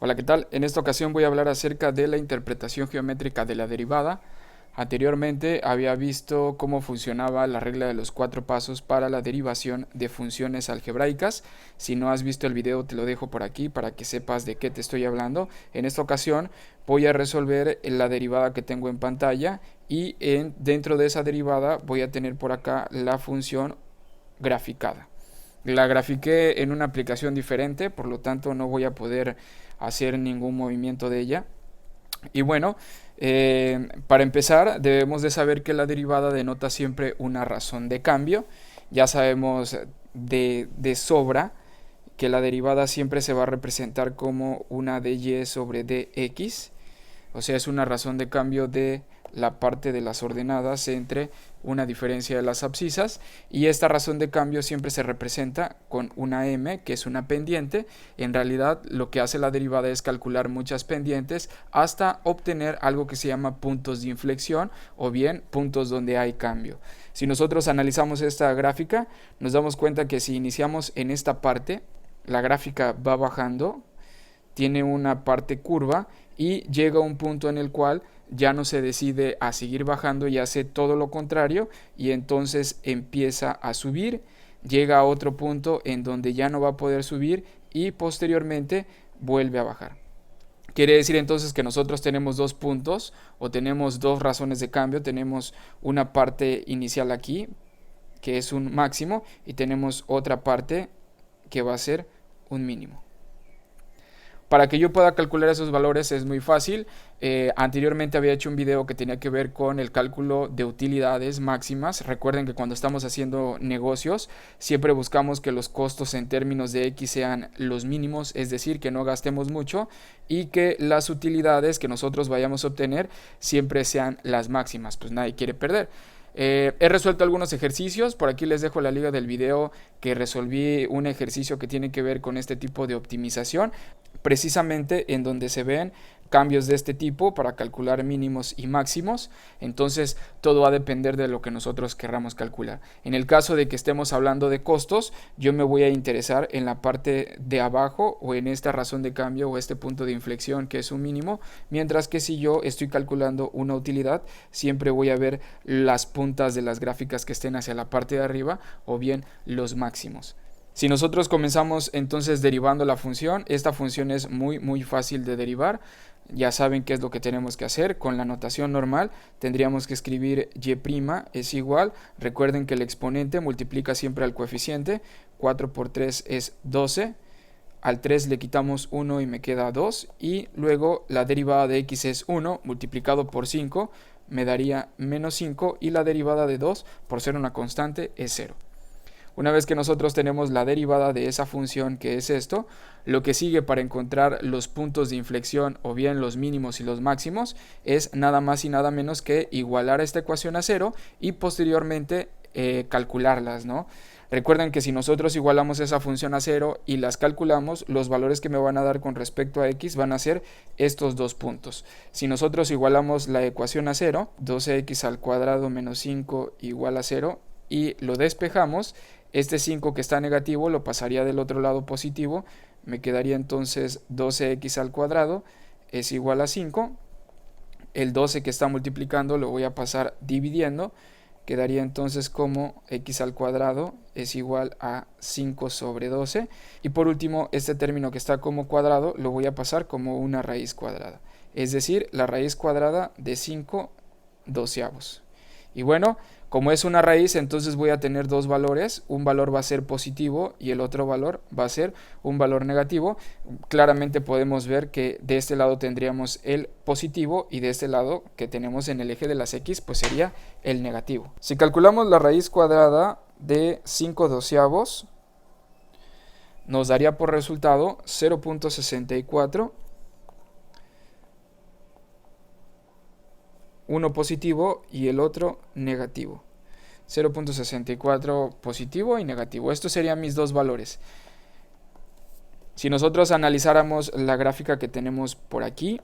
Hola, ¿qué tal? En esta ocasión voy a hablar acerca de la interpretación geométrica de la derivada. Anteriormente había visto cómo funcionaba la regla de los 4 pasos para la derivación de funciones algebraicas. Si no has visto el video, te lo dejo por aquí para que sepas de qué te estoy hablando. En esta ocasión voy a resolver la derivada que tengo en pantalla y dentro de esa derivada voy a tener por acá la función graficada. La grafiqué en una aplicación diferente, por lo tanto no voy a poder hacer ningún movimiento de ella. Y bueno, para empezar debemos de saber que la derivada denota siempre una razón de cambio. Ya sabemos de sobra que la derivada siempre se va a representar como una dy sobre dx. O sea, es una razón de cambio de la parte de las ordenadas entre una diferencia de las abscisas, y esta razón de cambio siempre se representa con una m, que es una pendiente. En realidad lo que hace la derivada es calcular muchas pendientes hasta obtener algo que se llama puntos de inflexión o bien puntos donde hay cambio. Si nosotros analizamos esta gráfica, nos damos cuenta que si iniciamos en esta parte, la gráfica va bajando, tiene una parte curva y llega a un punto en el cual ya no se decide a seguir bajando y hace todo lo contrario, y entonces empieza a subir, llega a otro punto en donde ya no va a poder subir y posteriormente vuelve a bajar. Quiere decir entonces que nosotros tenemos dos puntos o tenemos dos razones de cambio. Tenemos una parte inicial aquí que es un máximo y tenemos otra parte que va a ser un mínimo. Para que yo pueda calcular esos valores es muy fácil. Anteriormente había hecho un video que tenía que ver con el cálculo de utilidades máximas. Recuerden que cuando estamos haciendo negocios siempre buscamos que los costos en términos de X sean los mínimos, es decir, que no gastemos mucho, y que las utilidades que nosotros vayamos a obtener siempre sean las máximas, pues nadie quiere perder. He resuelto algunos ejercicios, por aquí les dejo la liga del video que resolví un ejercicio que tiene que ver con este tipo de optimización, precisamente en donde se ven cambios de este tipo para calcular mínimos y máximos. Entonces todo va a depender de lo que nosotros querramos calcular. En el caso de que estemos hablando de costos, yo me voy a interesar en la parte de abajo o en esta razón de cambio o este punto de inflexión que es un mínimo, mientras que si yo estoy calculando una utilidad, siempre voy a ver las puntas de las gráficas que estén hacia la parte de arriba o bien los máximos. Si nosotros comenzamos entonces derivando la función, esta función es muy fácil de derivar. Ya saben qué es lo que tenemos que hacer. Con la notación normal tendríamos que escribir y' es igual. Recuerden que el exponente multiplica siempre al coeficiente. 4 por 3 es 12. Al 3 le quitamos 1 y me queda 2. Y luego la derivada de x es 1 multiplicado por 5. Me daría menos 5. Y la derivada de 2, por ser una constante, es 0. Una vez que nosotros tenemos la derivada de esa función que es esto, lo que sigue para encontrar los puntos de inflexión o bien los mínimos y los máximos es nada más y nada menos que igualar esta ecuación a 0 y posteriormente calcularlas, ¿no? Recuerden que si nosotros igualamos esa función a 0 y las calculamos, los valores que me van a dar con respecto a x van a ser estos dos puntos. Si nosotros igualamos la ecuación a 0, 12x al cuadrado menos 5 igual a 0, y lo despejamos, este 5 que está negativo lo pasaría del otro lado positivo, me quedaría entonces 12x al cuadrado es igual a 5, el 12 que está multiplicando lo voy a pasar dividiendo, quedaría entonces como x al cuadrado es igual a 5 sobre 12, y por último este término que está como cuadrado lo voy a pasar como una raíz cuadrada, es decir, la raíz cuadrada de 5 doceavos. Y bueno, como es una raíz, entonces voy a tener dos valores. Un valor va a ser positivo y el otro valor va a ser un valor negativo. Claramente podemos ver que de este lado tendríamos el positivo y de este lado que tenemos en el eje de las x, pues sería el negativo. Si calculamos la raíz cuadrada de 5 doceavos, nos daría por resultado 0.64. Uno positivo y el otro negativo. 0.64 positivo y negativo. Estos serían mis dos valores. Si nosotros analizáramos la gráfica que tenemos por aquí,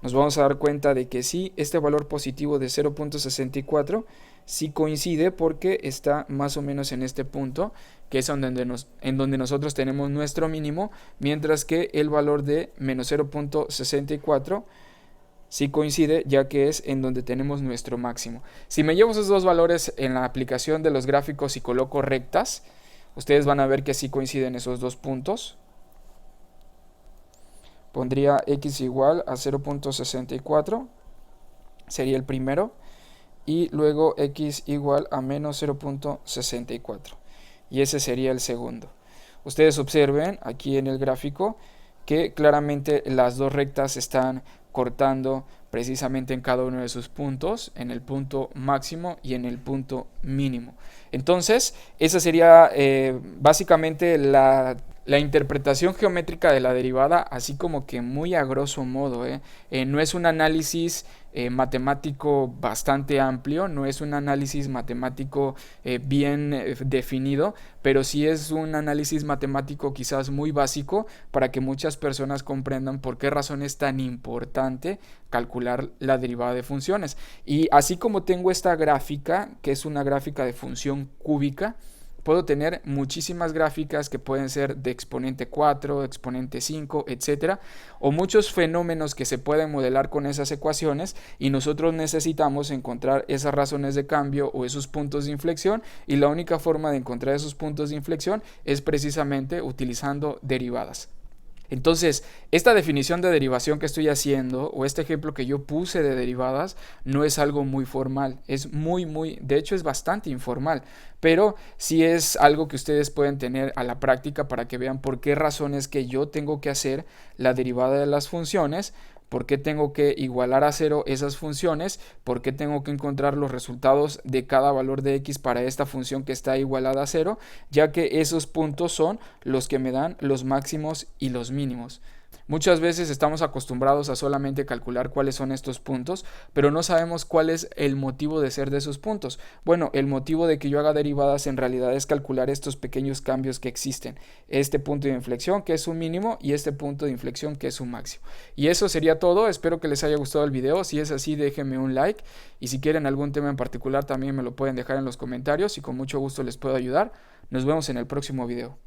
nos vamos a dar cuenta de que sí, este valor positivo de 0.64 sí coincide porque está más o menos en este punto, que es en donde nosotros tenemos nuestro mínimo, mientras que el valor de menos 0.64 sí coincide, ya que es en donde tenemos nuestro máximo. Si me llevo esos dos valores en la aplicación de los gráficos y coloco rectas, ustedes van a ver que sí coinciden esos dos puntos. Pondría x igual a 0.64, sería el primero, y luego x igual a menos 0.64, y ese sería el segundo. Ustedes observen aquí en el gráfico que claramente las dos rectas están cortando precisamente en cada uno de sus puntos, en el punto máximo y en el punto mínimo. Entonces, esa sería básicamente la interpretación geométrica de la derivada, así como que muy a grosso modo. No es un análisis matemático bastante amplio, no es un análisis matemático bien definido, pero sí es un análisis matemático quizás muy básico para que muchas personas comprendan por qué razón es tan importante calcular la derivada de funciones. Y así como tengo esta gráfica, que es una gráfica de función cúbica, puedo tener muchísimas gráficas que pueden ser de exponente 4, exponente 5, etcétera, o muchos fenómenos que se pueden modelar con esas ecuaciones, y nosotros necesitamos encontrar esas razones de cambio o esos puntos de inflexión, y la única forma de encontrar esos puntos de inflexión es precisamente utilizando derivadas. Entonces, esta definición de derivación que estoy haciendo, o este ejemplo que yo puse de derivadas, no es algo muy formal, es de hecho es bastante informal, pero sí es algo que ustedes pueden tener a la práctica para que vean por qué razones que yo tengo que hacer la derivada de las funciones, por qué tengo que igualar a cero esas funciones, por qué tengo que encontrar los resultados de cada valor de x para esta función que está igualada a cero, ya que esos puntos son los que me dan los máximos y los mínimos. Muchas veces estamos acostumbrados a solamente calcular cuáles son estos puntos, pero no sabemos cuál es el motivo de ser de esos puntos. Bueno, el motivo de que yo haga derivadas en realidad es calcular estos pequeños cambios que existen. Este punto de inflexión que es un mínimo y este punto de inflexión que es un máximo. Y eso sería todo. Espero que les haya gustado el video. Si es así, déjenme un like. Y si quieren algún tema en particular, también me lo pueden dejar en los comentarios y con mucho gusto les puedo ayudar. Nos vemos en el próximo video.